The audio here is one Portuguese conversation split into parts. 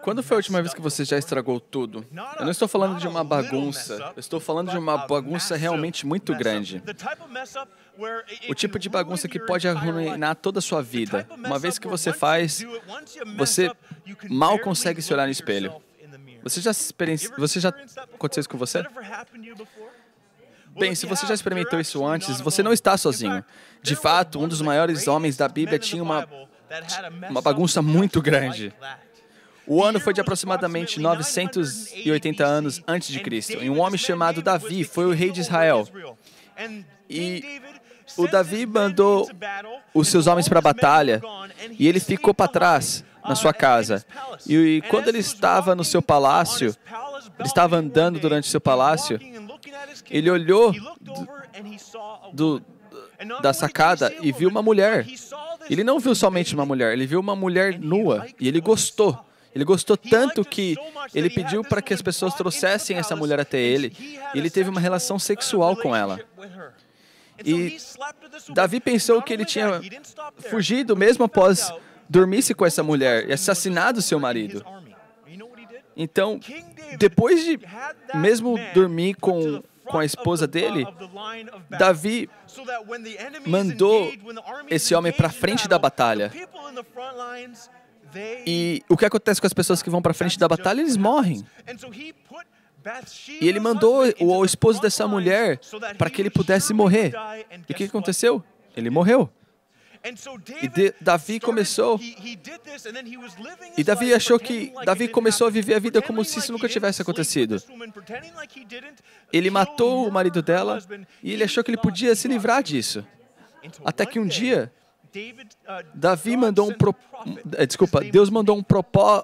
Quando foi a última vez que você já estragou tudo? Eu não estou falando de uma bagunça. Eu estou falando de uma bagunça realmente muito grande. O tipo de bagunça que pode arruinar toda a sua vida. Uma vez que você faz, você mal consegue se olhar no espelho. Você já aconteceu isso com você? Bem, se você já experimentou isso antes, você não está sozinho. De fato, um dos maiores homens da Bíblia tinha uma bagunça muito grande. O ano foi de aproximadamente 980 anos antes de Cristo. E um homem chamado Davi foi o rei de Israel. E o Davi mandou os seus homens para a batalha e ele ficou para trás na sua casa. E quando ele estava no seu palácio, ele estava andando durante seu palácio, ele olhou da sacada e viu uma mulher. Ele não viu somente uma mulher, ele viu uma mulher nua e ele gostou. Ele gostou tanto que ele pediu para que as pessoas trouxessem essa mulher até ele. E ele teve uma relação sexual com ela. E Davi pensou que ele tinha fugido mesmo após dormir-se com essa mulher e assassinado seu marido. Então, depois de mesmo dormir com a esposa dele, Davi mandou esse homem para frente da batalha. E o que acontece com as pessoas que vão para frente da batalha? Eles morrem. E ele mandou o esposo dessa mulher para que ele pudesse morrer. E o que aconteceu? Ele morreu. E Davi começou. E Davi achou que Davi começou a viver a vida como se isso nunca tivesse acontecido. Ele matou o marido dela e ele achou que ele podia se livrar disso. Até que um dia Deus mandou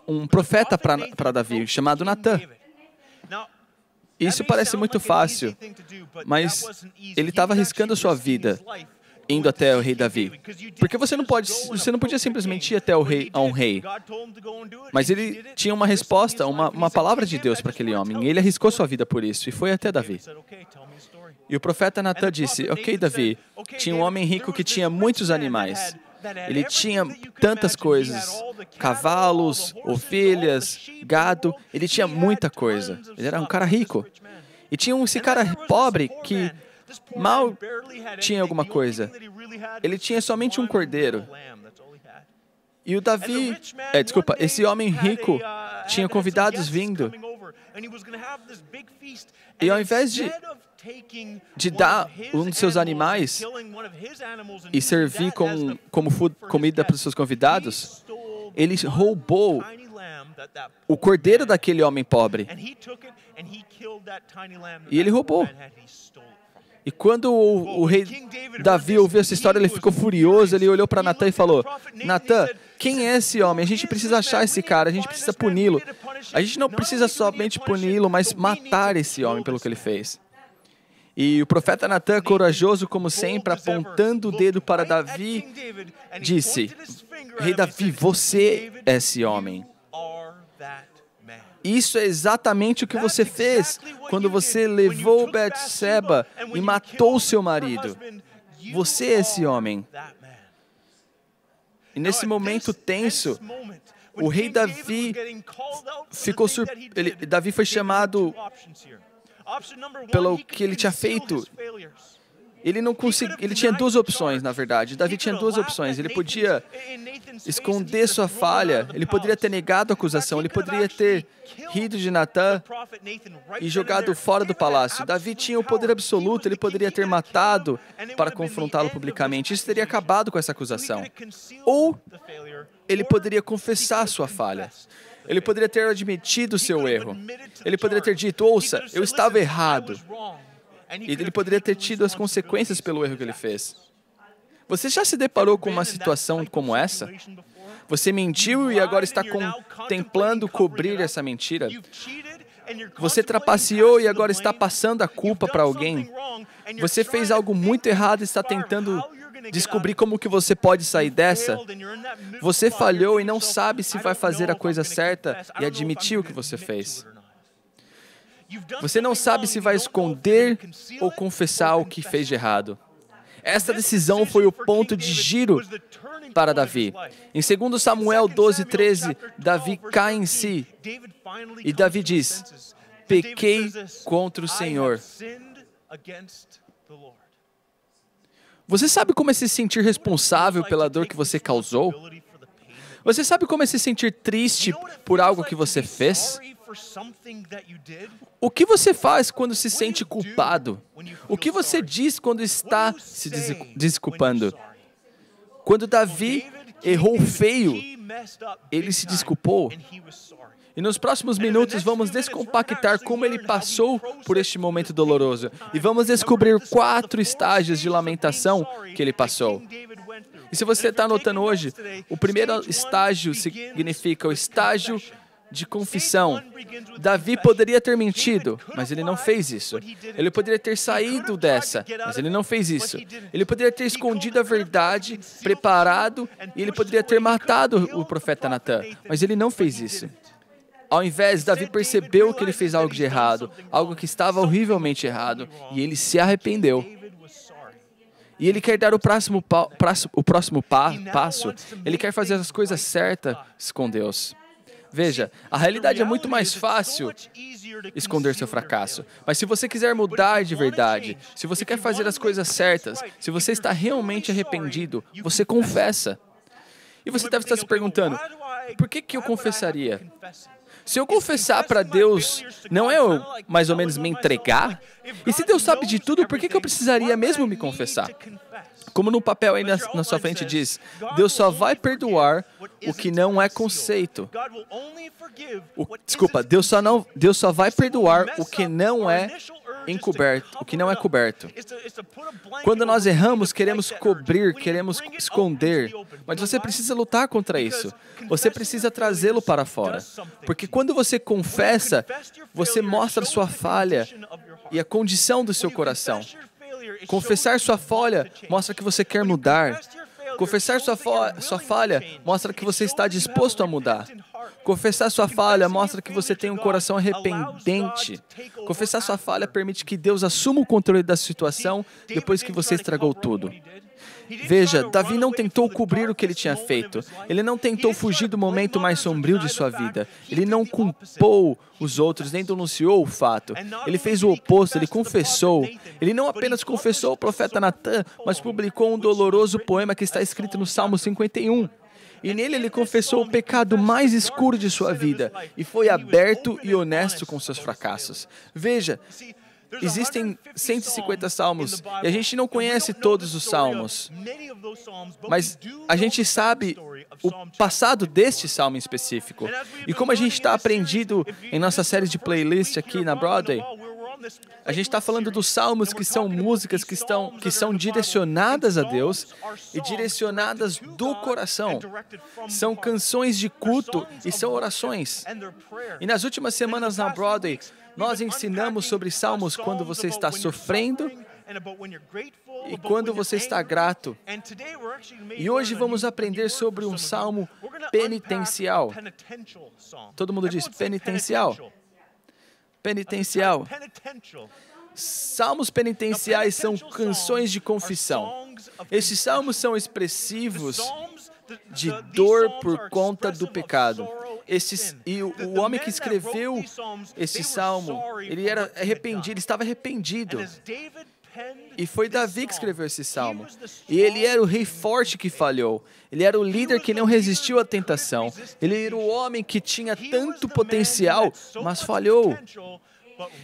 um profeta para Davi, chamado Natã. Isso parece muito fácil, mas ele estava arriscando a sua vida indo até o rei Davi. Porque você não podia simplesmente ir até a um rei. Mas ele tinha uma resposta, uma palavra de Deus para aquele homem. E ele arriscou sua vida por isso e foi até Davi. E o profeta Natã disse, ok, Davi, tinha um homem rico que tinha muitos animais. Ele tinha tantas coisas, cavalos, ovelhas, gado, ele tinha muita coisa. Ele era um cara rico. E tinha esse cara pobre que mal tinha alguma coisa. Ele tinha somente um cordeiro. E o Davi, esse homem rico tinha convidados vindo. E ao invés de dar um dos seus animais e servir como comida para os seus convidados, ele roubou o cordeiro daquele homem pobre. E ele roubou. E quando o rei Davi ouviu essa história, ele ficou furioso, ele olhou para Natã e falou, Natã, quem é esse homem? A gente precisa achar esse cara, a gente precisa puni-lo. A gente não precisa somente puni-lo, mas matar esse homem pelo que ele fez. E o profeta Natã, corajoso como sempre, apontando o dedo para Davi, disse, Rei Davi, você é esse homem. Isso é exatamente o que você fez quando você levou Betseba e matou seu marido. Você é esse homem. E nesse momento tenso, o rei Davi Davi foi chamado pelo que ele tinha feito. Ele tinha duas opções, na verdade. Davi tinha duas opções. Ele podia esconder sua falha, ele poderia ter negado a acusação, ele poderia ter rido de Natã e jogado fora do palácio. Davi tinha o poder absoluto, ele poderia ter matado para confrontá-lo publicamente. Isso teria acabado com essa acusação. Ou ele poderia confessar sua falha. Ele poderia ter admitido o seu erro. Ele poderia ter dito, ouça, eu estava errado. E ele poderia ter tido as consequências pelo erro que ele fez. Você já se deparou com uma situação como essa? Você mentiu e agora está contemplando cobrir essa mentira? Você trapaceou e agora está passando a culpa para alguém? Você fez algo muito errado e está tentando descobrir como que você pode sair dessa? Você falhou e não sabe se vai fazer a coisa certa e admitir o que você fez. Você não sabe se vai esconder ou confessar o que fez de errado. Essa decisão foi o ponto de giro para Davi. Em 2 Samuel 12:13, Davi cai em si e Davi diz: pequei contra o Senhor. Você sabe como é se sentir responsável pela dor que você causou? Você sabe como é se sentir triste por algo que você fez? O que você faz quando se sente culpado? O que você diz quando está se desculpando? Quando Davi errou feio, ele se desculpou. E nos próximos minutos vamos descompactar como ele passou por este momento doloroso. E vamos descobrir 4 estágios de lamentação que ele passou. E se você está anotando hoje, o primeiro estágio significa o estágio de confissão. Davi poderia ter mentido, mas ele não fez isso. Ele poderia ter saído dessa, mas ele não fez isso. Ele poderia ter escondido a verdade, preparado, e ele poderia ter matado o profeta Natan, mas ele não fez isso. Ao invés, Davi percebeu que ele fez algo de errado, algo que estava horrivelmente errado, e ele se arrependeu. E ele quer dar o próximo passo. Ele quer fazer as coisas certas com Deus. Veja, a realidade é muito mais fácil esconder seu fracasso. Mas se você quiser mudar de verdade, se você quer fazer as coisas certas, se você está realmente arrependido, você confessa. E você deve estar se perguntando, por que eu confessaria? Se eu confessar para Deus, não é eu mais ou menos me entregar? E se Deus sabe de tudo, por que eu precisaria mesmo me confessar? Como no papel aí na sua frente diz, Deus só vai perdoar o que não é conceito. Deus só vai perdoar o que não é encoberto, o que não é coberto. Quando nós erramos, queremos cobrir, queremos esconder, mas você precisa lutar contra isso. Você precisa trazê-lo para fora. Porque quando você confessa, você mostra sua falha e a condição do seu coração. Confessar sua falha mostra que você quer mudar. Confessar sua falha mostra que você está disposto a mudar. Confessar sua falha mostra que você tem um coração arrependente. Confessar sua falha permite que Deus assuma o controle da situação depois que você estragou tudo. Veja, Davi não tentou cobrir o que ele tinha feito. Ele não tentou fugir do momento mais sombrio de sua vida. Ele não culpou os outros, nem denunciou o fato. Ele fez o oposto, ele confessou. Ele não apenas confessou o profeta Natan, mas publicou um doloroso poema que está escrito no Salmo 51. E nele ele confessou o pecado mais escuro de sua vida e foi aberto e honesto com seus fracassos. Veja, existem 150 salmos e a gente não conhece todos os salmos, mas a gente sabe o passado deste salmo em específico. E como a gente está aprendido em nossa série de playlist aqui na Broadway, a gente está falando dos salmos que são músicas que são direcionadas a Deus e direcionadas do coração. São canções de culto e são orações. E nas últimas semanas na Broadway, nós ensinamos sobre salmos quando você está sofrendo e quando você está grato. E hoje vamos aprender sobre um salmo penitencial. Todo mundo diz penitencial. Penitencial. Salmos penitenciais são canções de confissão. Esses salmos são expressivos de dor por conta do pecado. E o homem que escreveu esse salmo, ele era arrependido, ele estava arrependido. E foi Davi que escreveu esse salmo. E ele era o rei forte que falhou. Ele era o líder que não resistiu à tentação. Ele era o homem que tinha tanto potencial, mas falhou.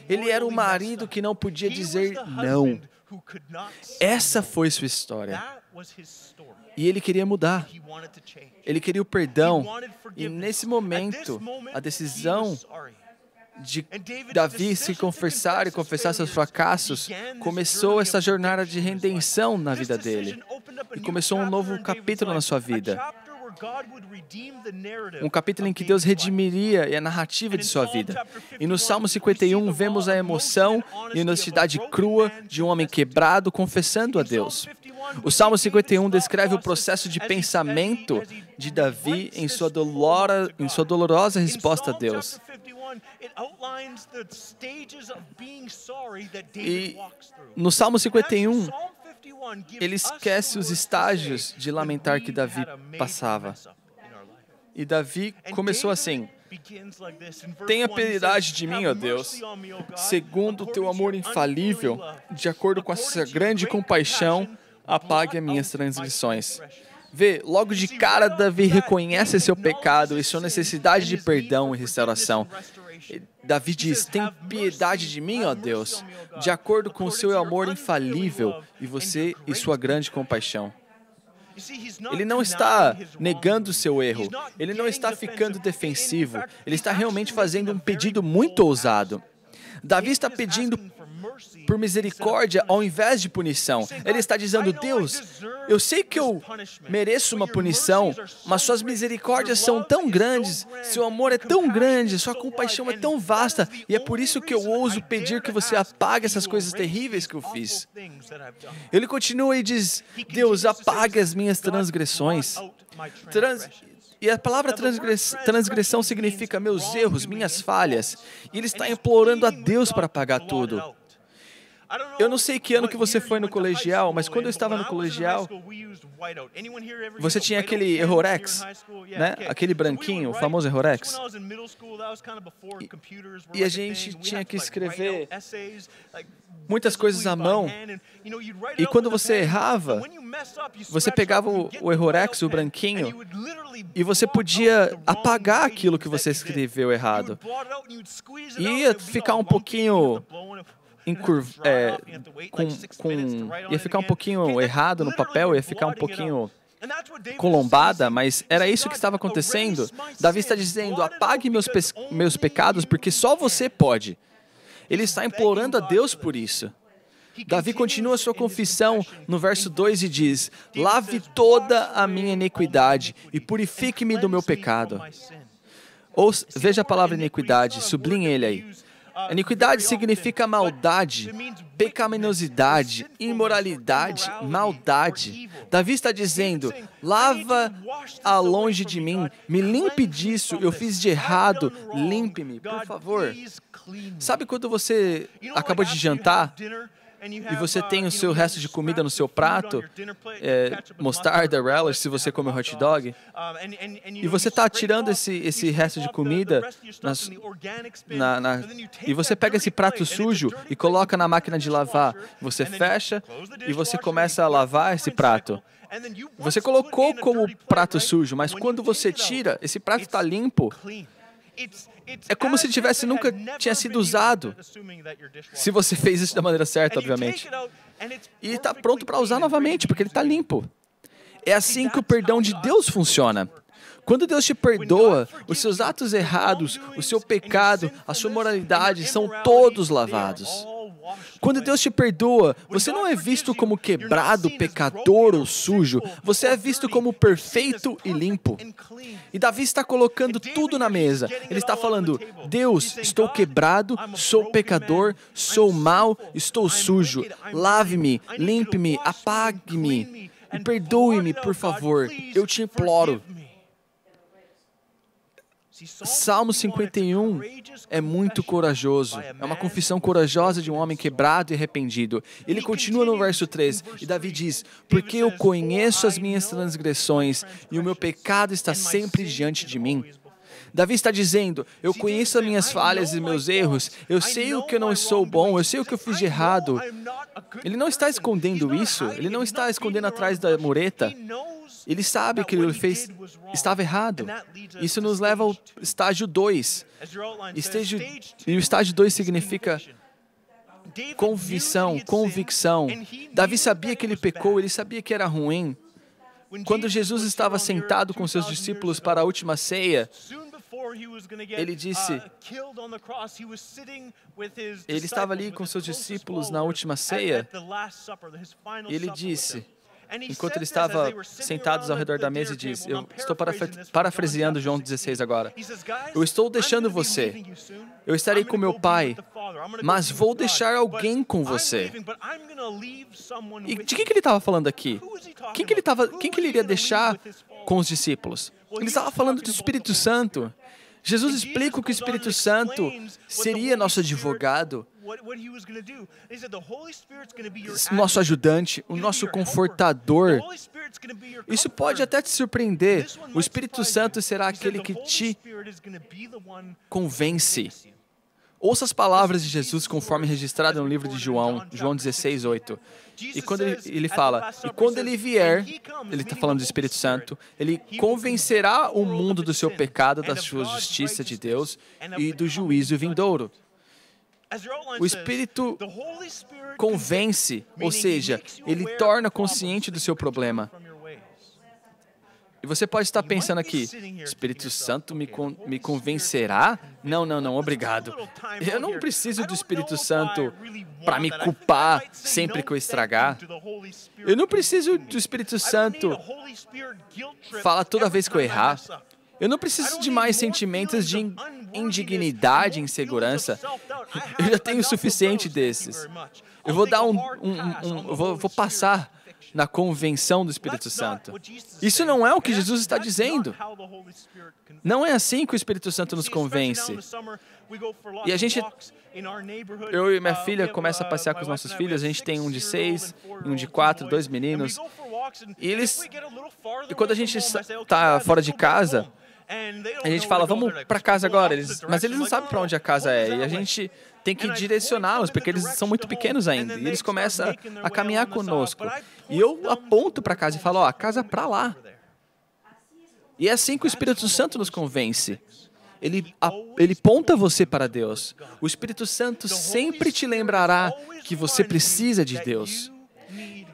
Ele era o marido que não podia dizer não. Essa foi sua história. E ele queria mudar. Ele queria o perdão. E nesse momento, a decisão de Davi se confessar e confessar seus fracassos, começou essa jornada de redenção na vida dele. E começou um novo capítulo na sua vida. Um capítulo em que Deus redimiria a narrativa de sua vida. E no Salmo 51 vemos a emoção e a honestidade crua de um homem quebrado confessando a Deus. O Salmo 51 descreve o processo de pensamento de Davi em sua dolorosa resposta a Deus. E no Salmo 51, ele esquece os estágios de lamentar que Davi passava. E Davi começou assim: tenha piedade de mim, ó Deus, segundo o teu amor infalível, de acordo com essa grande compaixão, apague as minhas transgressões. Vê, logo de cara, Davi reconhece seu pecado e sua necessidade de perdão e restauração. Davi diz: tem piedade de mim, ó Deus, de acordo com o seu amor infalível e sua grande compaixão. Ele não está negando o seu erro, ele não está ficando defensivo, ele está realmente fazendo um pedido muito ousado. Davi está pedindo por misericórdia ao invés de punição. Ele está dizendo: Deus, eu sei que eu mereço uma punição, mas suas misericórdias são tão grandes, seu amor é tão grande, sua compaixão é tão vasta, e é por isso que eu ouso pedir que você apague essas coisas terríveis que eu fiz. Ele continua e diz: Deus, apague as minhas transgressões. E a palavra transgressão significa meus erros, minhas falhas. E ele está implorando a Deus para apagar tudo. Eu não sei que ano que você foi no colegial, mas quando eu estava no colegial, você tinha aquele Errorex, né? Aquele branquinho, o famoso Errorex. E a gente tinha que escrever muitas coisas à mão. E quando você errava, você pegava o Errorex, o branquinho, e você podia apagar aquilo que você escreveu errado. E ia ficar um pouquinho ia ficar um pouquinho errado no papel, ia ficar um pouquinho colombada, mas era isso que estava acontecendo. Davi está dizendo: apague meus pecados, porque só você pode. Ele está implorando a Deus por isso. Davi continua sua confissão no verso 2 e diz: lave toda a minha iniquidade e purifique-me do meu pecado. Veja a palavra iniquidade, sublinhe ele aí. Iniquidade significa maldade, pecaminosidade, imoralidade, maldade. Davi está dizendo: lava-a longe de mim, me limpe disso, eu fiz de errado, limpe-me, por favor. Sabe quando você acabou de jantar e você tem o seu resto de comida no seu prato, mostarda, relish, se você come hot dog, e você está tirando esse resto de comida e você pega esse prato sujo e coloca na máquina de lavar. Você fecha e você começa a lavar esse prato. Você colocou como prato sujo, mas quando você tira, esse prato está limpo. É como se nunca tinha sido usado, se você fez isso da maneira certa, obviamente. E está pronto para usar novamente, porque ele está limpo. É assim que o perdão de Deus funciona. Quando Deus te perdoa, os seus atos errados, o seu pecado, a sua moralidade são todos lavados. Quando Deus te perdoa, você não é visto como quebrado, pecador ou sujo. Você é visto como perfeito e limpo. E Davi está colocando tudo na mesa. Ele está falando: Deus, estou quebrado, sou pecador, sou mau, estou sujo. Lave-me, limpe-me, apague-me e perdoe-me, por favor. Eu te imploro. Salmo 51 é muito corajoso. É uma confissão corajosa de um homem quebrado e arrependido. Ele continua no verso 3, e Davi diz: porque eu conheço as minhas transgressões, e o meu pecado está sempre diante de mim. Davi está dizendo: eu conheço as minhas falhas e meus erros, eu sei o que eu não sou bom, eu sei o que eu fiz de errado. Ele não está escondendo isso, ele não está escondendo atrás da mureta. Ele sabe que ele fez estava errado. Isso nos leva ao estágio 2. E o estágio 2 significa convicção. Davi sabia que ele pecou, ele sabia que era ruim. Quando Jesus estava sentado com seus discípulos para a última ceia, ele disse, ele estava ali com seus discípulos na última ceia, e ele disse, enquanto eles estavam sentados ao redor da mesa, e diz, eu estou parafraseando João 16 agora, eu estou deixando você, eu estarei com meu Pai, mas vou deixar alguém com você. E de que ele estava falando aqui? Quem que ele iria deixar com os discípulos? Ele estava falando do Espírito Santo. Jesus explica que o Espírito Santo seria nosso advogado. nosso ajudante, o nosso confortador. Isso pode até te surpreender. O Espírito Santo será aquele que te convence. Ouça as palavras de Jesus conforme registrado no livro de João 16:8. E quando ele fala, e quando ele vier, ele está falando do Espírito Santo, ele convencerá o mundo do seu pecado, da sua justiça de Deus e do juízo vindouro. O Espírito convence, ou seja, ele torna consciente do seu problema. E você pode estar pensando aqui, Espírito Santo me convencerá? Não, obrigado. Eu não preciso do Espírito Santo para me culpar sempre que eu estragar. Eu não preciso do Espírito Santo falar toda vez que eu errar. Eu não preciso de mais sentimentos de indignidade e insegurança. Eu já tenho o suficiente desses. Eu vou dar vou passar na convenção do Espírito Santo. Isso não é o que Jesus está dizendo. Não é assim que o Espírito Santo nos convence. E a gente, eu e minha filha começa a passear com os nossos filhos. A gente tem um de 6 e um de 4, 2 meninos. E quando a gente está fora de casa, a gente fala, vamos para casa agora. Mas eles não sabem para onde a casa é. E a gente tem que direcioná-los, porque eles são muito pequenos ainda. E eles começam a caminhar conosco. E eu aponto para casa e falo, a casa é para lá. E é assim que o Espírito Santo nos convence. Ele aponta você para Deus. O Espírito Santo sempre te lembrará que você precisa de Deus.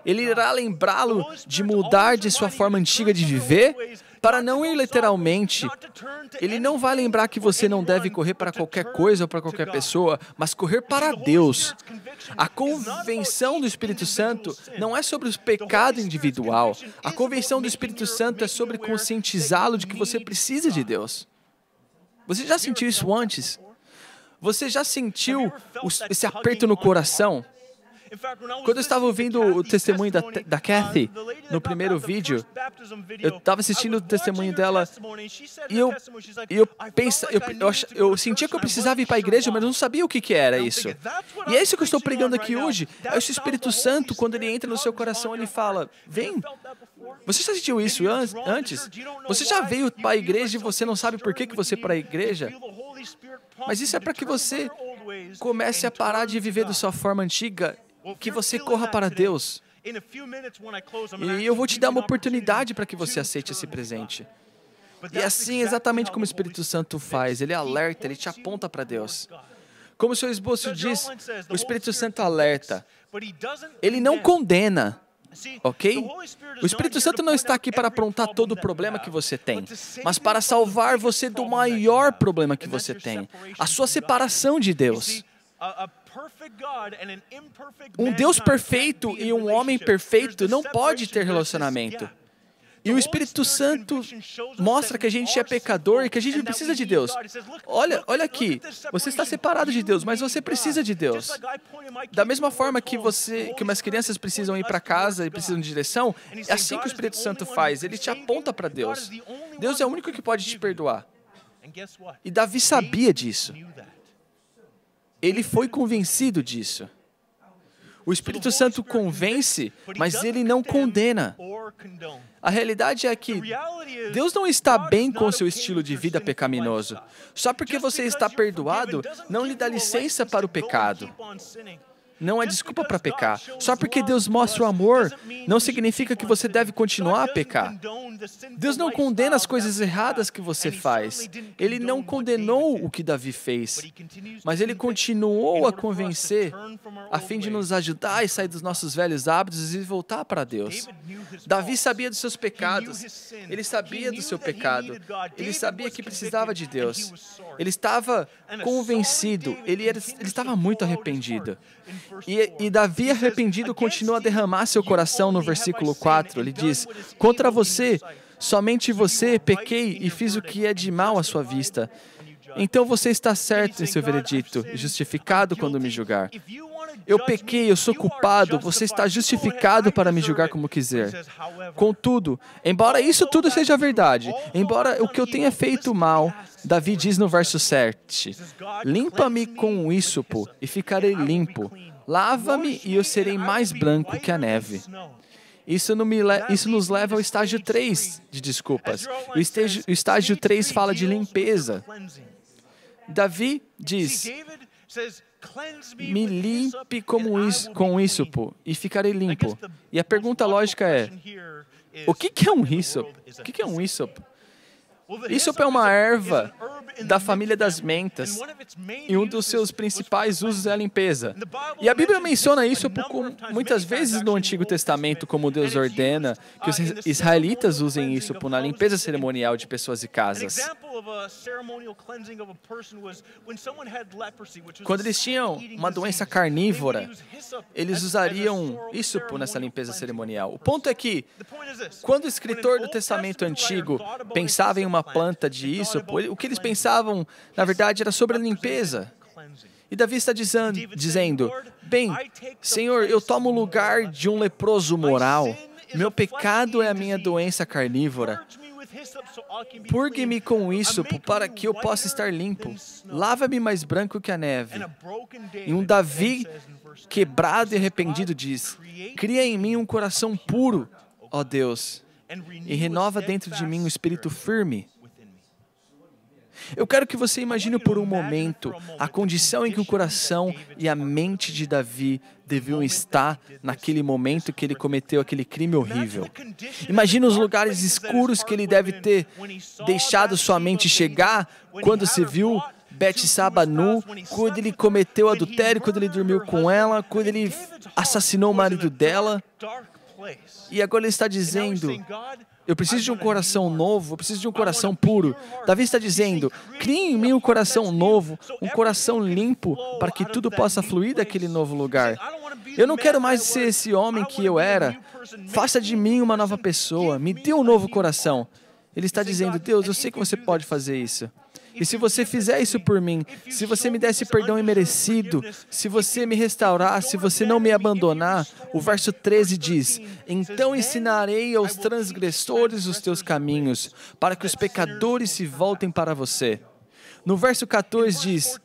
Ele irá lembrá-lo de mudar de sua forma antiga de viver para não ir literalmente. Ele não vai lembrar que você não deve correr para qualquer coisa ou para qualquer pessoa, mas correr para Deus. A convenção do Espírito Santo não é sobre o pecado individual. A convenção do Espírito Santo é sobre conscientizá-lo de que você precisa de Deus. Você já sentiu isso antes? Você já sentiu esse aperto no coração? Quando eu estava ouvindo o testemunho da Kathy no primeiro vídeo, eu estava assistindo o testemunho dela e eu sentia que eu precisava ir para a igreja, mas eu não sabia o que era isso. E é isso que eu estou pregando aqui hoje. É esse Espírito Santo, quando ele entra no seu coração, ele fala, vem. Você já sentiu isso antes? Você já veio para a igreja e você não sabe por que você para a igreja? Mas isso é para que você comece a parar de viver da sua forma antiga, que você corra para Deus. E eu vou te dar uma oportunidade para que você aceite esse presente. E assim, exatamente como o Espírito Santo faz, ele alerta, ele te aponta para Deus. Como o seu esboço diz, o Espírito Santo alerta. Ele não condena, ok? O Espírito Santo não está aqui para aprontar todo o problema que você tem, mas para salvar você do maior problema que você tem, a sua separação de Deus. Um Deus perfeito e um homem perfeito não pode ter relacionamento. E o Espírito Santo mostra que a gente é pecador e que a gente precisa de Deus. Olha aqui, você está separado de Deus, mas você precisa de Deus. Da mesma forma que umas crianças precisam ir para casa e precisam de direção, é assim que o Espírito Santo faz, ele te aponta para Deus. Deus é o único que pode te perdoar. E Davi sabia disso. Ele foi convencido disso. O Espírito Santo convence, mas ele não condena. A realidade é que Deus não está bem com o seu estilo de vida pecaminoso. Só porque você está perdoado, não lhe dá licença para o pecado. Não é desculpa para pecar. Só porque Deus mostra o amor, não significa que você deve continuar a pecar. Deus não condena as coisas erradas que você faz. Ele não condenou o que Davi fez, mas ele continuou a convencer a fim de nos ajudar a sair dos nossos velhos hábitos e voltar para Deus. Davi sabia dos seus pecados. Ele sabia do seu pecado. Ele sabia que precisava de Deus. Ele estava convencido. Ele estava muito arrependido. E Davi, arrependido, continua a derramar seu coração no versículo 4. Ele diz, contra você, somente você, pequei e fiz o que é de mal à sua vista. Então você está certo em seu veredito e justificado quando me julgar. Eu pequei, eu sou culpado, você está justificado para me julgar como quiser. Contudo, embora isso tudo seja verdade, embora o que eu tenha feito mal, Davi diz no verso 7, limpa-me com o ísopo e ficarei limpo. Lava-me e eu serei mais branco que a neve. Isso nos leva ao estágio 3 de desculpas. O estágio 3 fala de limpeza. Davi diz, me limpe com ísopo e ficarei limpo. E a pergunta lógica é, o que é um ísopo? O que é um ísopo? Ísopo é uma erva da família das mentas, e um dos seus principais usos é a limpeza. E a Bíblia menciona isso muitas vezes no Antigo Testamento, como Deus ordena que os israelitas usem isso na limpeza cerimonial de pessoas e casas. Quando eles tinham uma doença carnívora, eles usariam ísopo nessa limpeza cerimonial. O ponto é que, quando o escritor do Testamento Antigo pensava em uma planta de ísopo, o que eles pensavam, na verdade, era sobre a limpeza. E Davi está dizendo, bem, Senhor, eu tomo o lugar de um leproso moral. Meu pecado é a minha doença carnívora. Purgue-me com ísopo para que eu possa estar limpo. Lava-me mais branco que a neve. E um Davi quebrado e arrependido diz, cria em mim um coração puro, ó Deus, e renova dentro de mim um espírito firme. Eu quero que você imagine por um momento a condição em que o coração e a mente de Davi deviam estar naquele momento que ele cometeu aquele crime horrível. Imagine os lugares escuros que ele deve ter deixado sua mente chegar quando se viu Betsaba nu, quando ele cometeu adultério, quando ele dormiu com ela, quando ele assassinou o marido dela. E agora ele está dizendo, eu preciso de um coração novo, eu preciso de um coração puro. Davi está dizendo, crie em mim um coração novo, um coração limpo, para que tudo possa fluir daquele novo lugar. Eu não quero mais ser esse homem que eu era. Faça de mim uma nova pessoa, me dê um novo coração. Ele está dizendo, Deus, eu sei que você pode fazer isso. E se você fizer isso por mim, se você me desse perdão imerecido, se você me restaurar, se você não me abandonar, o verso 13 diz, então ensinarei aos transgressores os teus caminhos, para que os pecadores se voltem para você. No verso 14 diz,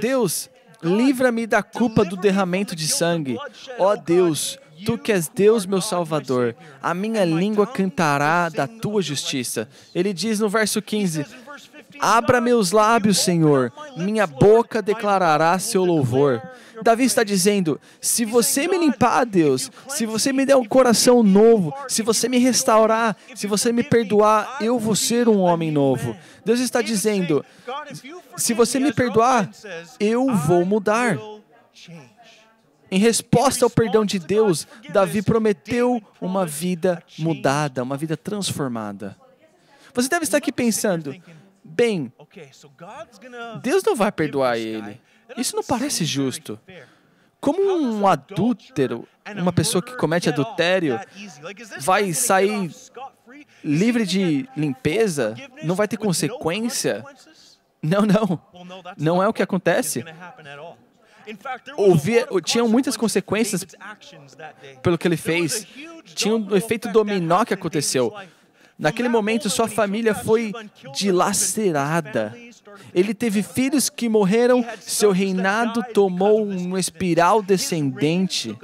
Deus, livra-me da culpa do derramamento de sangue. Ó Deus, Tu que és Deus, meu Salvador, a minha língua cantará da Tua justiça. Ele diz no verso 15, abra meus lábios, Senhor, minha boca declarará seu louvor. Davi está dizendo, se você me limpar, Deus, se você me der um coração novo, se você me restaurar, se você me perdoar, eu vou ser um homem novo. Deus está dizendo, se você me perdoar, eu vou mudar. Em resposta ao perdão de Deus, Davi prometeu uma vida mudada, uma vida transformada. Você deve estar aqui pensando, bem, Deus não vai perdoar ele. Isso não parece justo. Como um adúltero, uma pessoa que comete adultério, vai sair livre de limpeza? Não vai ter consequência? Não é o que acontece. Tinham muitas consequências pelo que ele fez. Tinha um efeito dominó que aconteceu. Naquele momento, sua família foi dilacerada. Ele teve filhos que morreram, seu reinado tomou uma espiral descendente.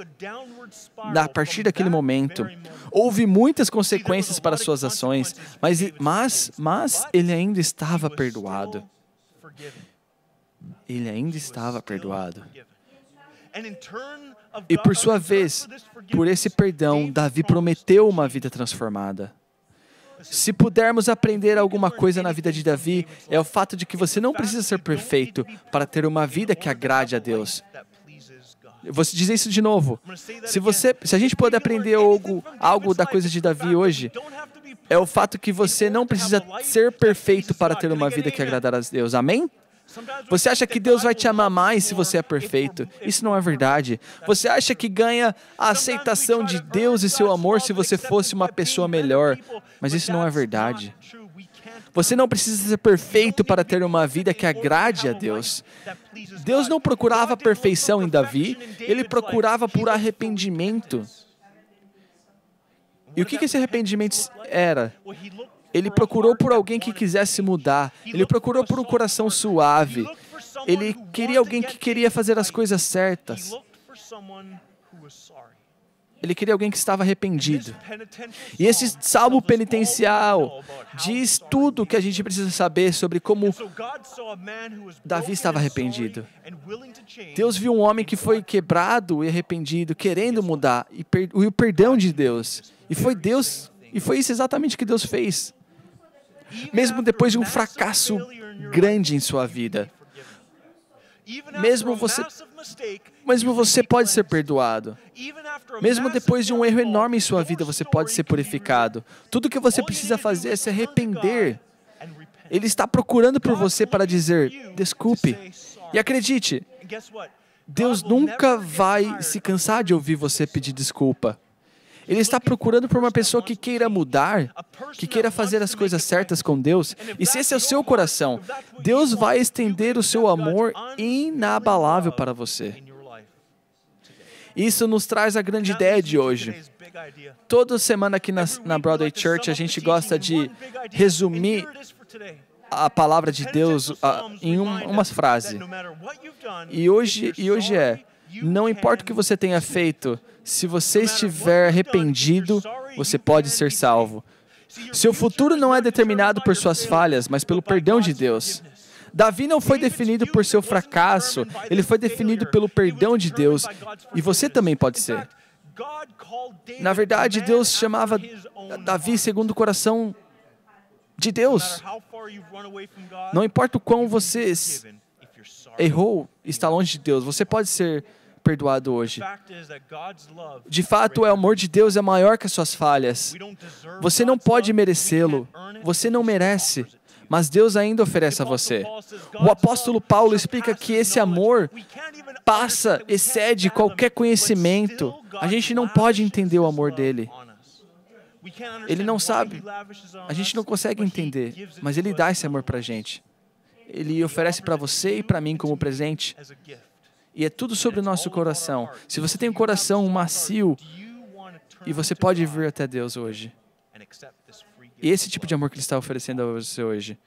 A partir daquele momento, houve muitas consequências para suas ações, mas ele ainda estava perdoado. Ele ainda estava perdoado. E por sua vez, por esse perdão, Davi prometeu uma vida transformada. Se pudermos aprender alguma coisa na vida de Davi, é o fato de que você não precisa ser perfeito para ter uma vida que agrade a Deus. Eu vou dizer isso de novo. Se a gente puder aprender algo da coisa de Davi hoje, é o fato que você não precisa ser perfeito para ter uma vida que agradar a Deus. Amém? Você acha que Deus vai te amar mais se você é perfeito? Isso não é verdade. Você acha que ganha a aceitação de Deus e seu amor se você fosse uma pessoa melhor? Mas isso não é verdade. Você não precisa ser perfeito para ter uma vida que agrade a Deus. Deus não procurava perfeição em Davi, ele procurava por arrependimento. E o que esse arrependimento era? Ele procurou por alguém que quisesse mudar. Ele procurou por um coração suave. Ele queria alguém que queria fazer as coisas certas. Ele queria alguém que estava arrependido. E esse salmo penitencial diz tudo o que a gente precisa saber sobre como Davi estava arrependido. Deus viu um homem que foi quebrado e arrependido, querendo mudar, e o perdão de Deus. E foi isso exatamente que Deus fez. Mesmo depois de um fracasso grande em sua vida. Mesmo você pode ser perdoado. Mesmo depois de um erro enorme em sua vida, você pode ser purificado. Tudo o que você precisa fazer é se arrepender. Ele está procurando por você para dizer, desculpe. E acredite, Deus nunca vai se cansar de ouvir você pedir desculpa. Ele está procurando por uma pessoa que queira mudar, que queira fazer as coisas certas com Deus. E se esse é o seu coração, Deus vai estender o seu amor inabalável para você. Isso nos traz a grande ideia de hoje. Toda semana aqui na Broadway Church, a gente gosta de resumir a palavra de Deus em uma frase. E hoje é, não importa o que você tenha feito, se você estiver arrependido, você pode ser salvo. Seu futuro não é determinado por suas falhas, mas pelo perdão de Deus. Davi não foi definido por seu fracasso, ele foi definido pelo perdão de Deus, e você também pode ser. Na verdade, Deus chamava Davi segundo o coração de Deus. Não importa o quão você errou, está longe de Deus, você pode ser perdoado hoje. De fato, o amor de Deus é maior que as suas falhas. Você não pode merecê-lo. Você não merece. Mas Deus ainda oferece a você. O apóstolo Paulo explica que esse amor excede qualquer conhecimento. A gente não pode entender o amor dele. Ele não sabe. A gente não consegue entender. Mas ele dá esse amor para a gente. Ele oferece para você e para mim como presente. E é tudo sobre o nosso coração. Se você tem um coração macio, e você pode vir até Deus hoje. E esse tipo de amor que Ele está oferecendo a você hoje.